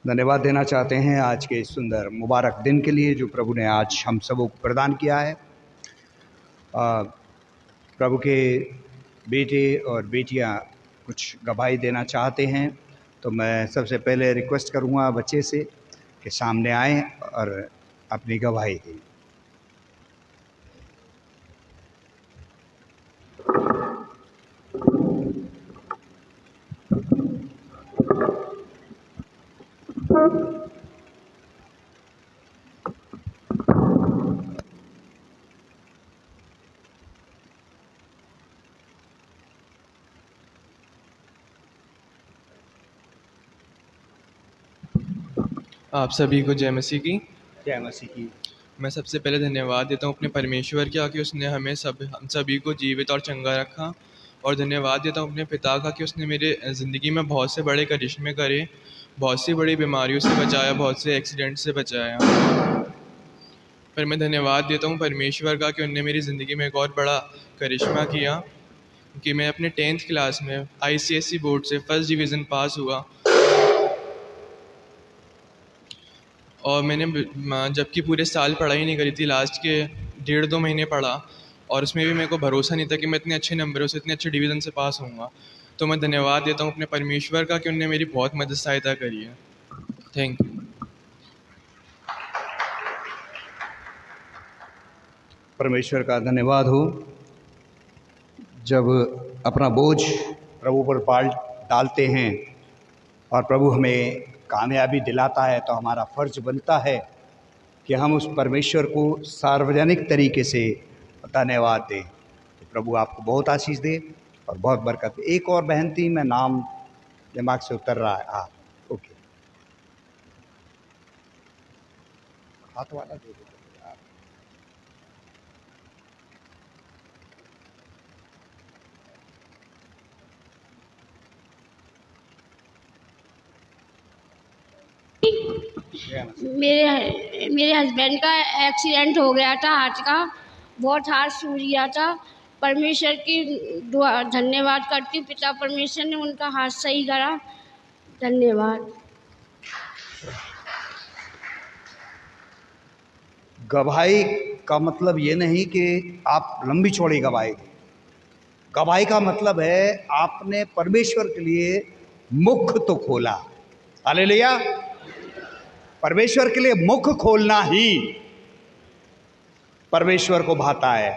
धन्यवाद देना चाहते हैं आज के इस सुंदर मुबारक दिन के लिए जो प्रभु ने आज हम सबों को प्रदान किया है। प्रभु के बेटे और बेटियां कुछ गवाही देना चाहते हैं, तो मैं सबसे पहले रिक्वेस्ट करूंगा बच्चे से कि सामने आएं और अपनी गवाही दें। आप सभी को जय मसीह की। जय मसीह की। मैं सबसे पहले धन्यवाद देता हूँ अपने परमेश्वर का कि उसने हम सभी को जीवित और चंगा रखा, और धन्यवाद देता हूँ अपने पिता का कि उसने मेरे ज़िंदगी में बहुत से बड़े करिश्मे करे, बहुत सी बड़ी बीमारियों से बचाया, बहुत से एक्सीडेंट से बचाया। पर मैं धन्यवाद देता हूँ परमेश्वर का कि उन्होंने मेरी ज़िंदगी में एक और बड़ा करिश्मा किया कि मैं अपने 10th क्लास में ICSE बोर्ड से फर्स्ट डिवीज़न पास हुआ। और मैंने जबकि पूरे साल पढ़ाई नहीं करी थी, लास्ट के 1.5-2 महीने पढ़ा, और उसमें भी मेरे को भरोसा नहीं था कि मैं इतने अच्छे नंबरों से इतने अच्छे डिवीज़न से पास होऊंगा। तो मैं धन्यवाद देता हूँ अपने परमेश्वर का कि उन्होंने मेरी बहुत मदद सहायता करी है। Thank you. परमेश्वर का धन्यवाद हो। जब अपना बोझ प्रभु पर डालते हैं और प्रभु हमें कामयाबी दिलाता है, तो हमारा फ़र्ज बनता है कि हम उस परमेश्वर को सार्वजनिक तरीके से धन्यवाद दें। तो प्रभु आपको बहुत आशीष दे और बहुत बरकत। एक और बहन थी, मैं नाम दिमाग से उतर रहा है। हाँ, ओके, हाथ वाला दे दो। मेरे हस्बैंड का एक्सीडेंट हो गया था, हार्ट का, बहुत हाथ सूज गया था। परमेश्वर की दुआ धन्यवाद करती हूँ, पिता परमेश्वर ने उनका हाथ सही करा। धन्यवाद। गवाही का मतलब ये नहीं कि आप लंबी चौड़ी गवाही दें। गवाही का मतलब है आपने परमेश्वर के लिए मुख तो खोला। हालेलुया। परमेश्वर के लिए मुख खोलना ही परमेश्वर को भाता है।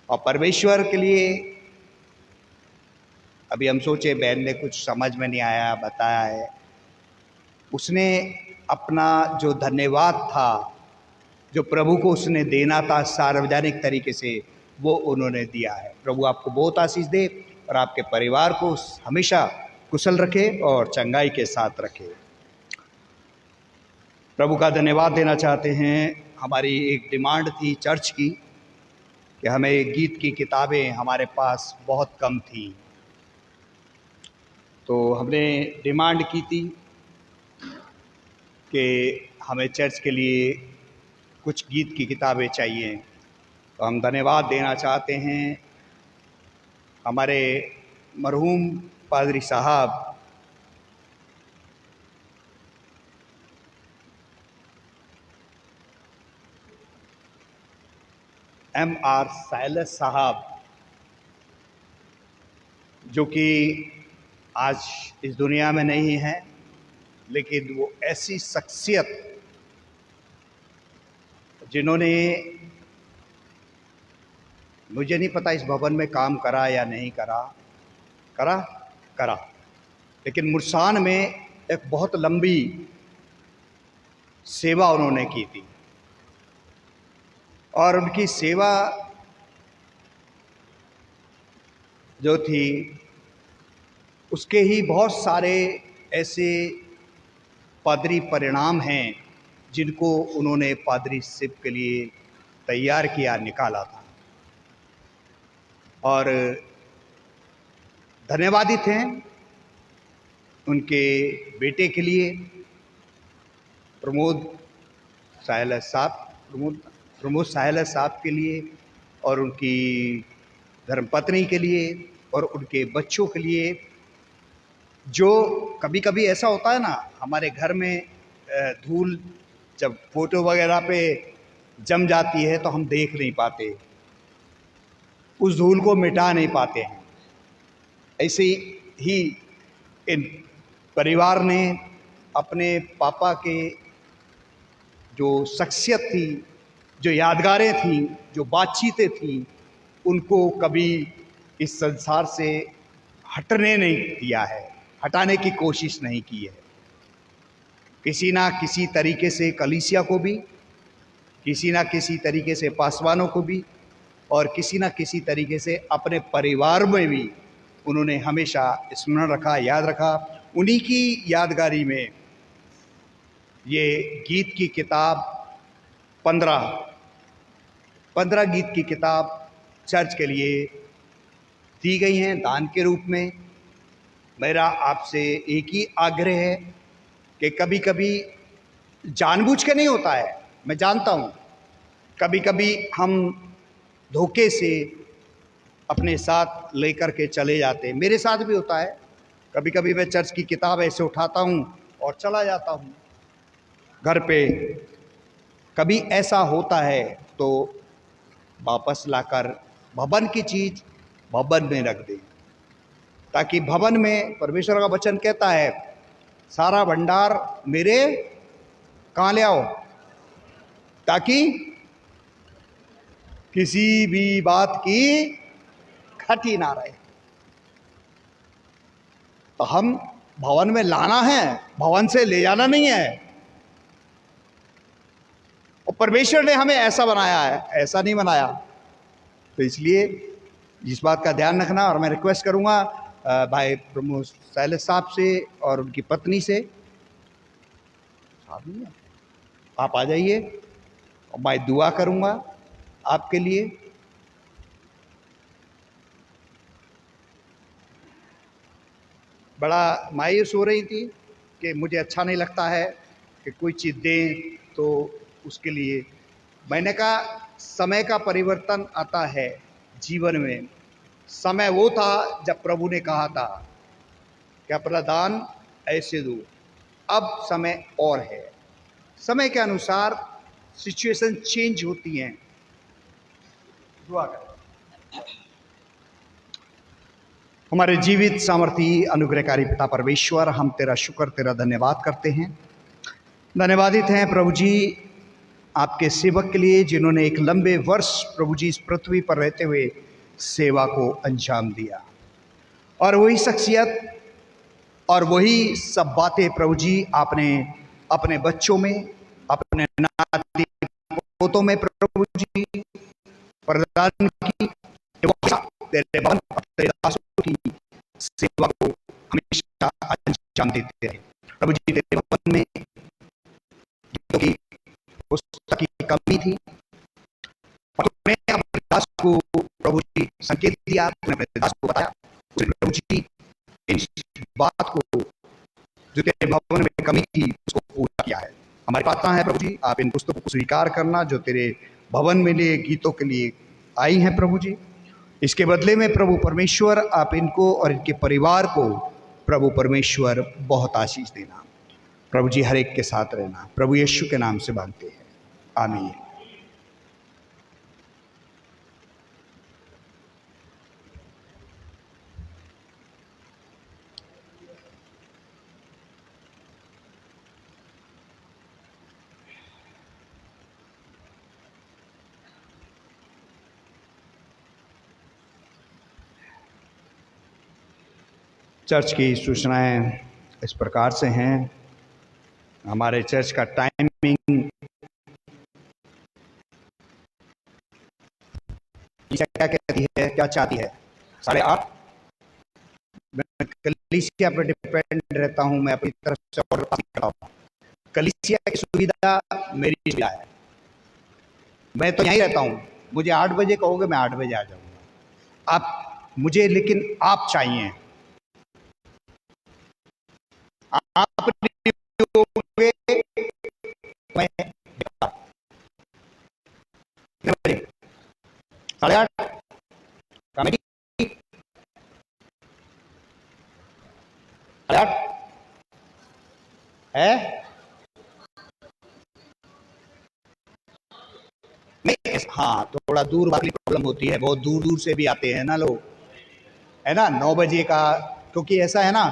और परमेश्वर के लिए अभी हम सोचे, बहन ने कुछ समझ में नहीं आया बताया है, उसने अपना जो धन्यवाद था, जो प्रभु को उसने देना था सार्वजनिक तरीके से, वो उन्होंने दिया है। प्रभु आपको बहुत आशीष दे और आपके परिवार को हमेशा कुशल रखे और चंगाई के साथ रखे। प्रभु का धन्यवाद देना चाहते हैं। हमारी एक डिमांड थी चर्च की कि हमें गीत की किताबें हमारे पास बहुत कम थी, तो हमने डिमांड की थी कि हमें चर्च के लिए कुछ गीत की किताबें चाहिए। तो हम धन्यवाद देना चाहते हैं हमारे मरहूम पादरी साहब MR साइलस साहब, जो कि आज इस दुनिया में नहीं है, लेकिन वो ऐसी शख्सियत जिन्होंने, मुझे नहीं पता इस भवन में काम करा या नहीं करा, लेकिन मुरसान में एक बहुत लंबी सेवा उन्होंने की थी। और उनकी सेवा जो थी, उसके ही बहुत सारे ऐसे पादरी परिणाम हैं जिनको उन्होंने पादरीशिप के लिए तैयार किया, निकाला था। और धन्यवादित हैं उनके बेटे के लिए, प्रमोद साइलस साहब के लिए, और उनकी धर्मपत्नी के लिए, और उनके बच्चों के लिए, जो कभी कभी ऐसा होता है ना, हमारे घर में धूल जब फोटो वगैरह पे जम जाती है तो हम देख नहीं पाते, उस धूल को मिटा नहीं पाते हैं। ऐसे ही इन परिवार ने अपने पापा के जो शख्सियत थी, जो यादगारें थीं, जो बातचीतें थीं, उनको कभी इस संसार से हटने नहीं दिया है, हटाने की कोशिश नहीं की है। किसी ना किसी तरीके से कलीसिया को भी, किसी ना किसी तरीके से पासवानों को भी, और किसी ना किसी तरीके से अपने परिवार में भी उन्होंने हमेशा स्मरण रखा, याद रखा। उन्हीं की यादगारी में ये गीत की किताब 15 गीत की किताब चर्च के लिए दी गई हैं दान के रूप में। मेरा आपसे एक ही आग्रह है कि कभी कभी जानबूझ के नहीं होता है, मैं जानता हूँ, कभी कभी हम धोखे से अपने साथ लेकर के चले जाते हैं। मेरे साथ भी होता है, कभी कभी मैं चर्च की किताब ऐसे उठाता हूँ और चला जाता हूँ घर पे। कभी ऐसा होता है तो वापस लाकर भवन की चीज़ भवन में रख दें, ताकि भवन में परमेश्वर का वचन कहता है सारा भंडार मेरे कहाँ ले आओ, ताकि किसी भी बात की घटी ना रहे। तो हम भवन में लाना है, भवन से ले जाना नहीं है। और परमेश्वर ने हमें ऐसा बनाया है, ऐसा नहीं बनाया। तो इसलिए इस बात का ध्यान रखना। और मैं रिक्वेस्ट करूंगा भाई प्रमोद शैलेश साहब से और उनकी पत्नी से, आप आ जाइए और मैं दुआ करूंगा आपके लिए। बड़ा मायूस हो रही थी कि मुझे अच्छा नहीं लगता है कि कोई चीज़ दें तो उसके लिए। मैंने कहा समय का परिवर्तन आता है जीवन में। समय वो था जब प्रभु ने कहा था कि अपना दान ऐसे दो, अब समय और है। समय के अनुसार सिचुएशन चेंज होती हैं। दुआ करें। हमारे जीवित सामर्थी अनुग्रहकारी पिता परमेश्वर, हम तेरा शुक्र, तेरा धन्यवाद करते हैं। धन्यवादित हैं प्रभु जी आपके सेवक के लिए, जिन्होंने एक लंबे वर्ष प्रभु जी इस पृथ्वी पर रहते हुए सेवा को अंजाम दिया। और वही शख्सियत और वही सब बातें प्रभु जी आपने अपने बच्चों में, अपने नाती पोतों में प्रभु जी प्रदान की। तेरे भवन, तेरे दासों की सेवा को हमेशा अंजाम देते रहे प्रभु जी। तेरे भवन में की पुस्तक की कमी थी और तुमने अपने दास को प्रभु जी संकेत दिया, तुमने अपने दास को बताया, उसने प्रभु जी इस बात को जो तेरे भवन में कमी थी उसको पूरा किया है। हमारी प्रार्थना है प्रभु जी, आप इन पुस्तकों को स्वीकार करना जो तेरे भवन में लिए गीतों के लिए आई हैं प्रभु जी। इसके बदले में प्रभु परमेश्वर आप इनको और इनके परिवार को प्रभु परमेश्वर बहुत आशीष देना। प्रभु जी हर एक के साथ रहना, प्रभु यीशु के नाम से मांगते हैं, आमीन। चर्च की सूचनाएं इस प्रकार से हैं। हमारे चर्च का टाइमिंग क्या कहती है, क्या चाहती है, 8:30। मैं कलीसिया पर डिपेंड रहता हूं, मैं अपनी तरफ से ऑर्डर पास करता हूं। कलीसिया की सुविधा मेरी सुविधा है। मैं तो यहीं रहता हूं, मुझे 8 बजे कहोगे मैं 8 बजे आ जाऊंगा। आप मुझे, लेकिन आप चाहिए, आप होंगे मैं 8:30 कमेटी 8:30 है? नहीं, हाँ, थोड़ा दूर वाली प्रॉब्लम होती है, बहुत दूर दूर से भी आते हैं ना लोग, है ना। 9 बजे का, क्योंकि ऐसा है ना,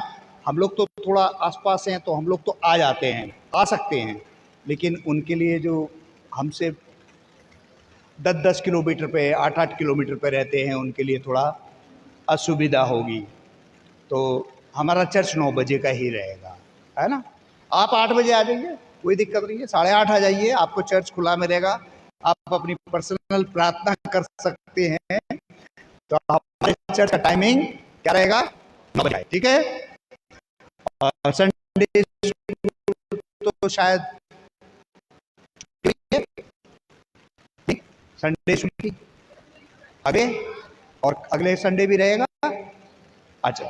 हम लोग तो थोड़ा आसपास हैं तो हम लोग तो आ जाते हैं, आ सकते हैं, लेकिन उनके लिए जो हमसे 10-10 किलोमीटर पे, 8-8 किलोमीटर पे रहते हैं, उनके लिए थोड़ा असुविधा होगी। तो हमारा चर्च 9 बजे का ही रहेगा, है ना। आप 8 बजे आ जाइए, कोई दिक्कत नहीं है, 8:30 आ जाइए, आपको चर्च खुला मिलेगा, आप अपनी पर्सनल प्रार्थना कर सकते हैं। तो हमारे चर्च का टाइमिंग क्या रहेगा? 9 बजे, ठीक है। और संडे तो शायद संडे छुट्टी अगले, और अगले संडे भी रहेगा। अच्छा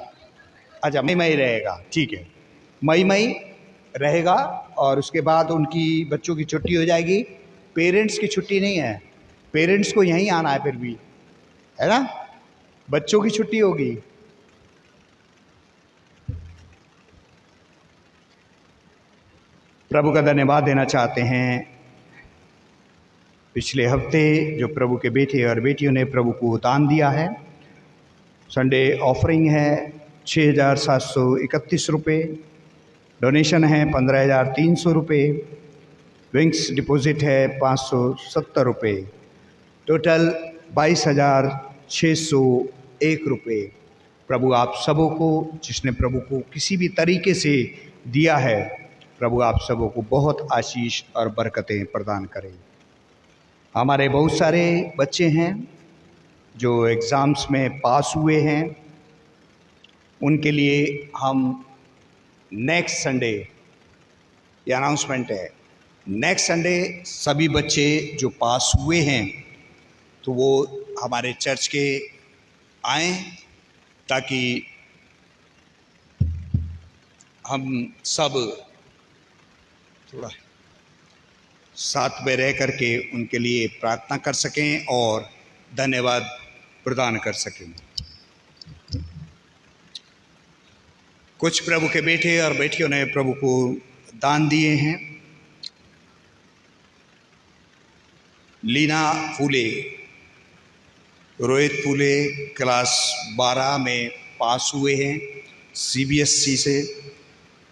अच्छा, मई रहेगा, ठीक है, मई रहेगा। और उसके बाद उनकी बच्चों की छुट्टी हो जाएगी। पेरेंट्स की छुट्टी नहीं है, पेरेंट्स को यहीं आना है फिर भी, है ना। बच्चों की छुट्टी होगी। प्रभु का धन्यवाद देना चाहते हैं। पिछले हफ्ते जो प्रभु के बेटे और बेटियों ने प्रभु को दान दिया है, संडे ऑफरिंग है 6,731 रुपये, डोनेशन है 15,300 रुपये, विंग्स डिपॉजिट है 570 रुपये, टोटल 22,601 रुपये। प्रभु आप सबों को, जिसने प्रभु को किसी भी तरीके से दिया है, प्रभु आप सबों को बहुत आशीष और बरकतें प्रदान करें। हमारे बहुत सारे बच्चे हैं जो एग्ज़ाम्स में पास हुए हैं, उनके लिए हम नेक्स्ट संडे, ये अनाउंसमेंट है, नेक्स्ट संडे सभी बच्चे जो पास हुए हैं तो वो हमारे चर्च के आएँ, ताकि हम सब थोड़ा साथ में रह करके उनके लिए प्रार्थना कर सकें और धन्यवाद प्रदान कर सकें। कुछ प्रभु के बेटे और बेटियों ने प्रभु को दान दिए हैं। लीना फूले, रोहित फूले क्लास 12 में पास हुए हैं CBSE से।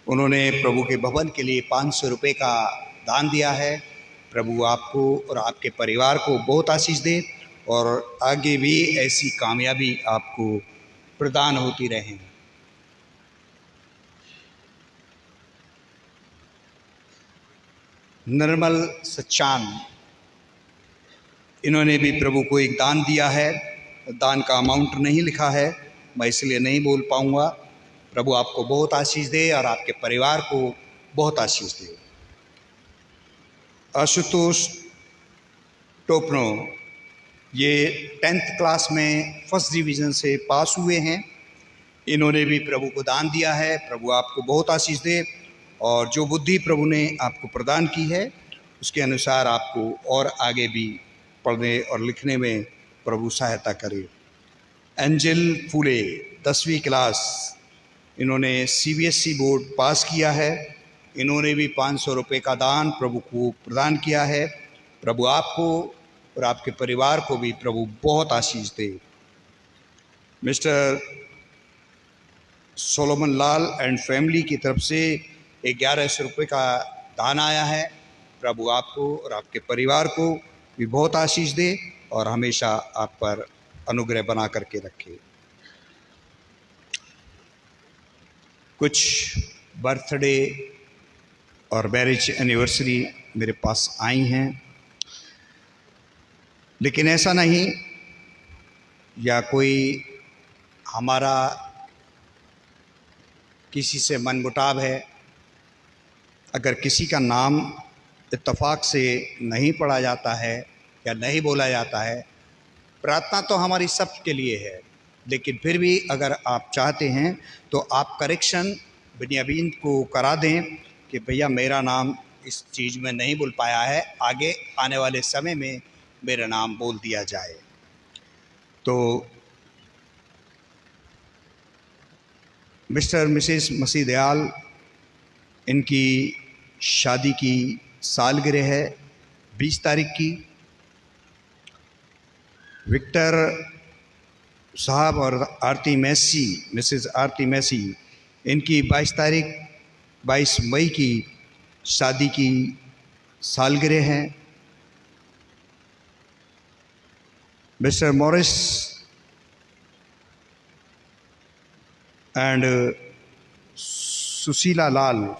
उन्होंने प्रभु के भवन के लिए 500 रुपये का दान दिया है। प्रभु आपको और आपके परिवार को बहुत आशीष दे और आगे भी ऐसी कामयाबी आपको प्रदान होती रहे। निर्मल सच्चान, इन्होंने भी प्रभु को एक दान दिया है। दान का अमाउंट नहीं लिखा है, मैं इसलिए नहीं बोल पाऊँगा। प्रभु आपको बहुत आशीष दे और आपके परिवार को बहुत आशीष दे। आशुतोष टोपनो, ये 10th क्लास में फर्स्ट डिवीज़न से पास हुए हैं। इन्होंने भी प्रभु को दान दिया है। प्रभु आपको बहुत आशीष दे और जो बुद्धि प्रभु ने आपको प्रदान की है उसके अनुसार आपको और आगे भी पढ़ने और लिखने में प्रभु सहायता करे। एंजल फूले 10वीं क्लास, इन्होंने CBSE बोर्ड पास किया है। इन्होंने भी 500 रुपये का दान प्रभु को प्रदान किया है। प्रभु आपको और आपके परिवार को भी प्रभु बहुत आशीष दे। Mister Solomon Lal and family की तरफ से 1100 रुपये का दान आया है। प्रभु आपको और आपके परिवार को भी बहुत आशीष दे और हमेशा आप पर अनुग्रह बना करके रखे। कुछ बर्थडे और मैरिज एनिवर्सरी मेरे पास आई हैं, लेकिन ऐसा नहीं या कोई हमारा किसी से मनमुटाव है। अगर किसी का नाम इत्तफाक से नहीं पढ़ा जाता है या नहीं बोला जाता है, प्रार्थना तो हमारी सब के लिए है, लेकिन फिर भी अगर आप चाहते हैं तो आप करेक्शन बिन्यामीन को करा दें कि भैया मेरा नाम इस चीज़ में नहीं बोल पाया है, आगे आने वाले समय में मेरा नाम बोल दिया जाए। तो मिस्टर मिसेस मसीह दयाल इनकी शादी की सालगिरह है 20 तारीख की। विक्टर साहब और आरती मैसी, मिसेस आरती मैसी, इनकी 22 मई की शादी की सालगिरह है। मिस्टर मॉरिस एंड सुशीला लाल,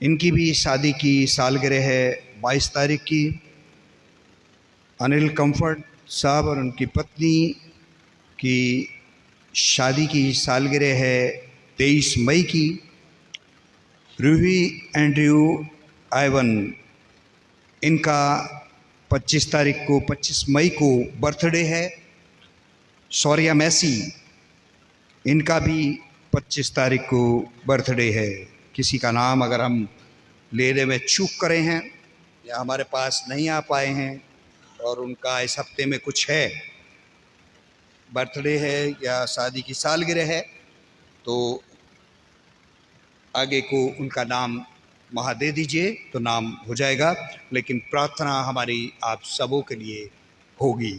इनकी भी शादी की सालगिरह है 22 तारीख की। अनिल कंफर्ट साहब और उनकी पत्नी की शादी की सालगिरह है 23 मई की। रूही एंड्रयू आइवन, इनका 25 मई को बर्थडे है। शौर्या मैसी, इनका भी 25 तारीख को बर्थडे है। किसी का नाम अगर हम लेने में चूक करे हैं या हमारे पास नहीं आ पाए हैं और उनका इस हफ्ते में कुछ है, बर्थडे है या शादी की सालगिरह है, तो आगे को उनका नाम वहाँ दे दीजिए तो नाम हो जाएगा। लेकिन प्रार्थना हमारी आप सबों के लिए होगी।